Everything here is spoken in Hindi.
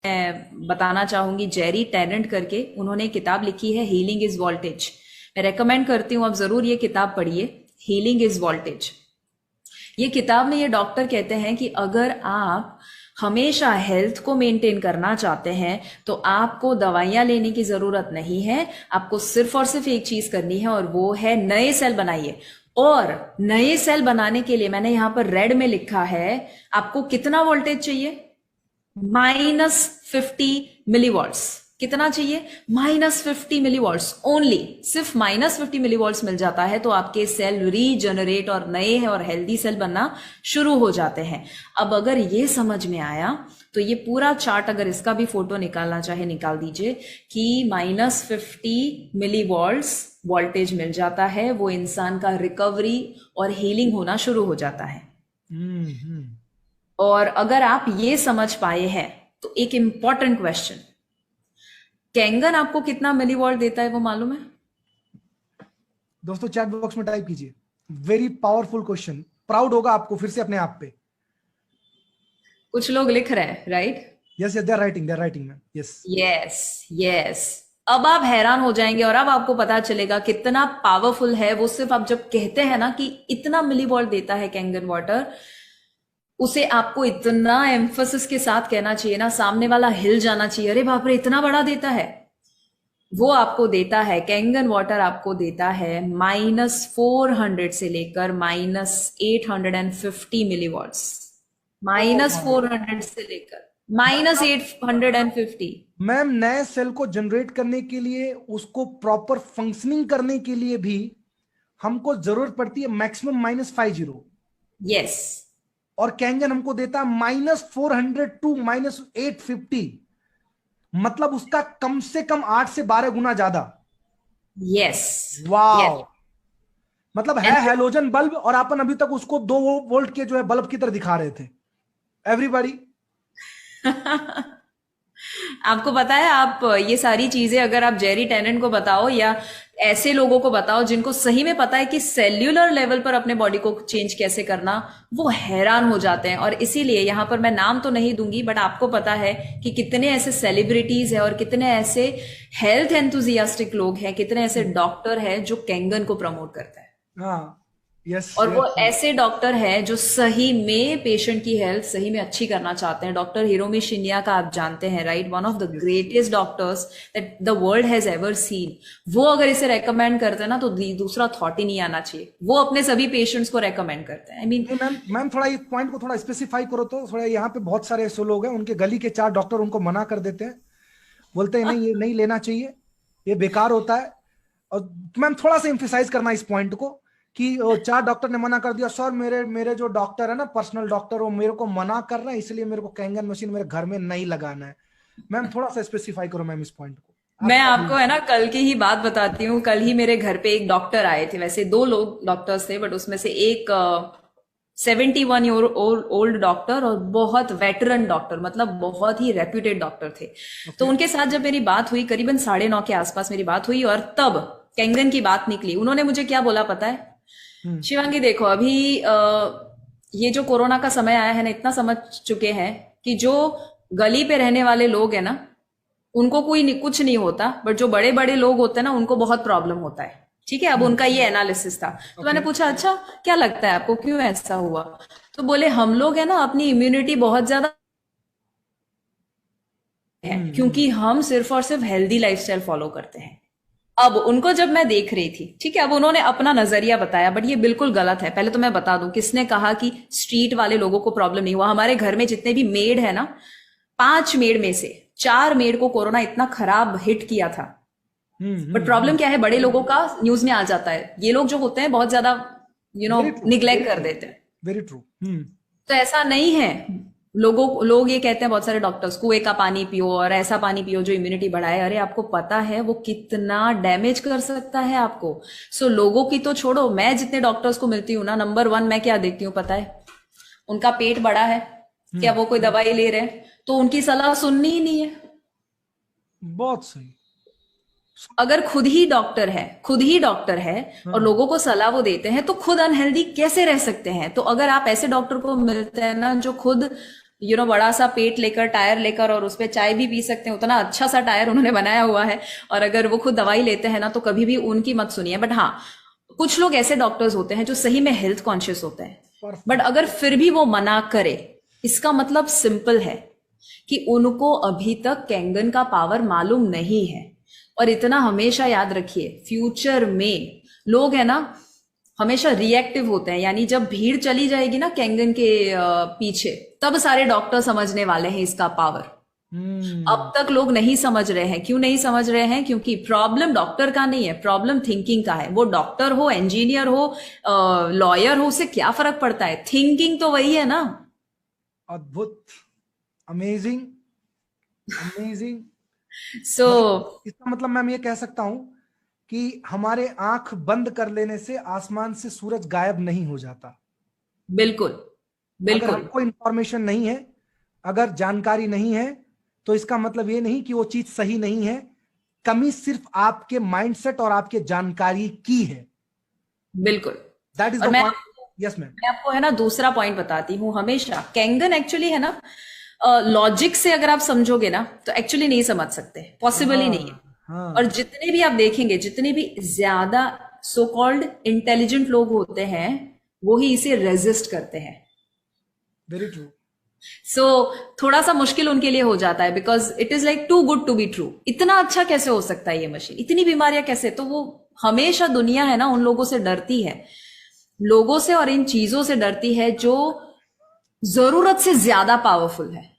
मैं बताना चाहूंगी, जेरी टेनेंट करके उन्होंने एक किताब लिखी है, हीलिंग इज वोल्टेज। मैं रेकमेंड करती हूँ आप जरूर ये किताब पढ़िए, हीलिंग इज वोल्टेज। ये किताब में ये डॉक्टर कहते हैं कि अगर आप हमेशा हेल्थ को मेंटेन करना चाहते हैं तो आपको दवाइयां लेने की जरूरत नहीं है, आपको सिर्फ और सिर्फ एक चीज करनी है और वो है नए सेल बनाइए। और नए सेल बनाने के लिए मैंने यहां पर रेड में लिखा है, आपको कितना वोल्टेज चाहिए? -50 मिलीवॉल्ट्स। कितना चाहिए? -50 मिलीवॉल्ट्स ओनली। सिर्फ -50 मिलीवॉल्ट्स मिल जाता है तो आपके सेल रीजनरेट और नए हैं और हेल्दी सेल बनना शुरू हो जाते हैं। अब अगर ये समझ में आया तो ये पूरा चार्ट, अगर इसका भी फोटो निकालना चाहे निकाल दीजिए, कि -50 मिलीवॉल्ट्स वोल्टेज मिल जाता है, वो इंसान का रिकवरी और हीलिंग होना शुरू हो जाता है। और अगर आप ये समझ पाए हैं तो एक इंपॉर्टेंट क्वेश्चन, कैंगन आपको कितना मिलीवॉल्ट देता है वो मालूम है? दोस्तों चैट बॉक्स में टाइप कीजिए, वेरी पावरफुल क्वेश्चन, प्राउड होगा आपको फिर से अपने आप पे। कुछ लोग लिख रहे हैं, right? Yes yes, they are writing ma'am. Yes yes yes. अब आप हैरान हो जाएंगे और अब आपको पता चलेगा कितना पावरफुल है वो। सिर्फ आप जब कहते हैं ना कि इतना मिलीवॉल्ट देता है कैंगन वाटर, उसे आपको इतना एम्फोसिस के साथ कहना चाहिए ना, सामने वाला हिल जाना चाहिए, अरे बाप रे इतना बड़ा देता है। वो आपको देता है, कैंगन वाटर आपको देता है -400 से लेकर -850 मिलीवॉट्स। -400 से लेकर -850। मैम, नए सेल को जनरेट करने के लिए, उसको प्रॉपर फंक्शनिंग करने के लिए भी हमको जरूरत पड़ती है मैक्सिमम -50। यस। और कैंगन हमको देता है -400 टू -850, मतलब उसका कम से कम 8 से 12 गुना ज्यादा। यस। वाओ, मतलब है हैलोजन बल्ब और अपन अभी तक उसको 2 वोल्ट के जो है बल्ब की तरह दिखा रहे थे। एवरीबॉडी आपको पता है, आप ये सारी चीजें अगर आप जेरी टेनेंट को बताओ या ऐसे लोगों को बताओ जिनको सही में पता है कि सेल्यूलर लेवल पर अपने बॉडी को चेंज कैसे करना, वो हैरान हो जाते हैं। और इसीलिए यहां पर मैं नाम तो नहीं दूंगी, बट आपको पता है कि कितने ऐसे सेलिब्रिटीज हैं और कितने ऐसे हेल्थ एंथुजियास्टिक लोग हैं, कितने ऐसे डॉक्टर हैं जो कैंगन को प्रमोट करते हैं। हाँ, यस। और वो ऐसे डॉक्टर हैं जो सही में पेशेंट की हेल्थ सही में अच्छी करना चाहते हैं। डॉक्टर हिरोमी शिन्या का आप जानते हैं, right? One of the greatest doctors that the world has ever seen. वो अगर इसे रेकमेंड करते हैं ना तो दूसरा थॉट ही नहीं आना चाहिए। वो अपने सभी पेशेंट्स को रेकमेंड करते हैं। आई मीन मैम थोड़ा इस पॉइंट को थोड़ा स्पेसिफाई करो तो थोड़ा। यहाँ पे बहुत सारे ऐसे लोग हैं, उनके गली के 4 डॉक्टर उनको मना कर देते हैं, बोलते हैं नहीं ये नहीं लेना चाहिए, ये बेकार होता है। और मैम थोड़ा सा एम्फेसाइज करना इस पॉइंट को कि 4 डॉक्टर ने मना कर दिया, सर मेरे मेरे जो डॉक्टर है ना, पर्सनल डॉक्टर, वो मेरे को मना कर रहे हैं, इसलिए मेरे को कैंगन मशीन मेरे घर में नहीं लगाना है। मैम थोड़ा सा स्पेसिफाई करो मैम इस पॉइंट को। मैं आपको है ना कल की ही बात बताती हूँ। कल ही मेरे घर पे एक डॉक्टर आए थे, वैसे 2 लोग डॉक्टर्स थे, बट उसमें से एक 71 ईयर ओल्ड डॉक्टर और बहुत वेटरन डॉक्टर, मतलब बहुत ही रेप्यूटेड डॉक्टर थे। तो उनके साथ जब मेरी बात हुई, करीबन 9:30 के आसपास मेरी बात हुई, और तब कैंगन की बात निकली। उन्होंने मुझे क्या बोला पता है? शिवांगी देखो, अभी ये जो कोरोना का समय आया है ना, इतना समझ चुके हैं कि जो गली पे रहने वाले लोग हैं ना, उनको कुछ नहीं होता, बट जो बड़े बड़े लोग होते हैं ना, उनको बहुत प्रॉब्लम होता है। ठीक है, अब उनका ये एनालिसिस था। तो मैंने पूछा, अच्छा क्या लगता है आपको, क्यों ऐसा हुआ? तो बोले हम लोग है ना अपनी इम्यूनिटी बहुत ज्यादा है, क्योंकि हम सिर्फ और सिर्फ हेल्दी लाइफस्टाइल फॉलो करते हैं। अब उनको जब मैं देख रही थी, ठीक है, अब उन्होंने अपना नजरिया बताया, बट ये बिल्कुल गलत है। पहले तो मैं बता दूं, किसने कहा कि स्ट्रीट वाले लोगों को प्रॉब्लम नहीं हुआ? हमारे घर में जितने भी मेड है ना, 5 मेड में से 4 मेड को कोरोना इतना खराब हिट किया था। बट प्रॉब्लम क्या है, बड़े लोगों का न्यूज में आ जाता है, ये लोग जो होते हैं बहुत ज्यादा निग्लेक्ट कर देते हैं। Very true. तो ऐसा नहीं है। लोग ये कहते हैं, बहुत सारे डॉक्टर्स, कुएं का पानी पियो और ऐसा पानी पियो जो इम्यूनिटी बढ़ाए। अरे आपको पता है वो कितना डैमेज कर सकता है आपको? सो लोगों की तो छोड़ो, मैं जितने डॉक्टर्स को मिलती हूँ ना, नंबर 1 मैं क्या देखती हूँ पता है? उनका पेट बड़ा है क्या, वो कोई दवाई ले रहे हैं? तो उनकी सलाह सुननी ही नहीं है। बहुत सही। अगर खुद ही डॉक्टर है और लोगों को सलाह वो देते हैं, तो खुद अनहेल्दी कैसे रह सकते हैं? तो अगर आप ऐसे डॉक्टर को मिलते हैं ना जो खुद बड़ा सा पेट लेकर, टायर लेकर, और उस पे चाय भी पी सकते हैं, उतना अच्छा सा टायर उन्होंने बनाया हुआ है। और अगर वो खुद दवाई लेते हैं ना, तो कभी भी उनकी मत सुनिए। बट हाँ, कुछ लोग ऐसे डॉक्टर्स होते हैं जो सही में हेल्थ कॉन्शियस होते हैं, बट अगर फिर भी वो मना करे, इसका मतलब सिंपल है कि उनको अभी तक कैंगन का पावर मालूम नहीं है। और इतना हमेशा याद रखिए, फ्यूचर में लोग है ना हमेशा रिएक्टिव होते हैं, यानी जब भीड़ चली जाएगी ना कैंगन के पीछे, तब सारे डॉक्टर समझने वाले हैं इसका पावर। अब तक लोग नहीं समझ रहे हैं। क्यों नहीं समझ रहे हैं? क्योंकि प्रॉब्लम डॉक्टर का नहीं है, प्रॉब्लम थिंकिंग का है। वो डॉक्टर हो, इंजीनियर हो, लॉयर हो, उससे क्या फर्क पड़ता है? थिंकिंग तो वही है ना। अद्भुत, अमेजिंग, अमेजिंग। सो इसका मतलब मैम ये कह सकता हूं कि हमारे आंख बंद कर लेने से आसमान से सूरज गायब नहीं हो जाता। बिल्कुल अगर बिल्कुल हमको इंफॉर्मेशन नहीं है, अगर जानकारी नहीं है, तो इसका मतलब ये नहीं कि वो चीज सही नहीं है। कमी सिर्फ आपके माइंडसेट और आपके जानकारी की है। बिल्कुल। दैट इज और द मैं पॉइंट। Yes ma'am. मैं आपको है ना दूसरा पॉइंट बताती हूँ। हमेशा कैंगन एक्चुअली है ना, लॉजिक से अगर आप समझोगे ना, तो एक्चुअली नहीं समझ सकते, पॉसिबल ही नहीं है। हाँ और हाँ, जितने भी आप देखेंगे, जितने भी ज्यादा सो कॉल्ड इंटेलिजेंट लोग होते हैं, वो ही इसे रेजिस्ट करते हैं। Very true. सो थोड़ा सा मुश्किल उनके लिए हो जाता है, because it is like too good to be true. इतना अच्छा कैसे हो सकता है ये मशीन, इतनी बीमारियां कैसे? तो वो हमेशा दुनिया है ना उन लोगों से डरती है, लोगों से और इन चीजों से डरती है जो जरूरत से ज्यादा पावरफुल है।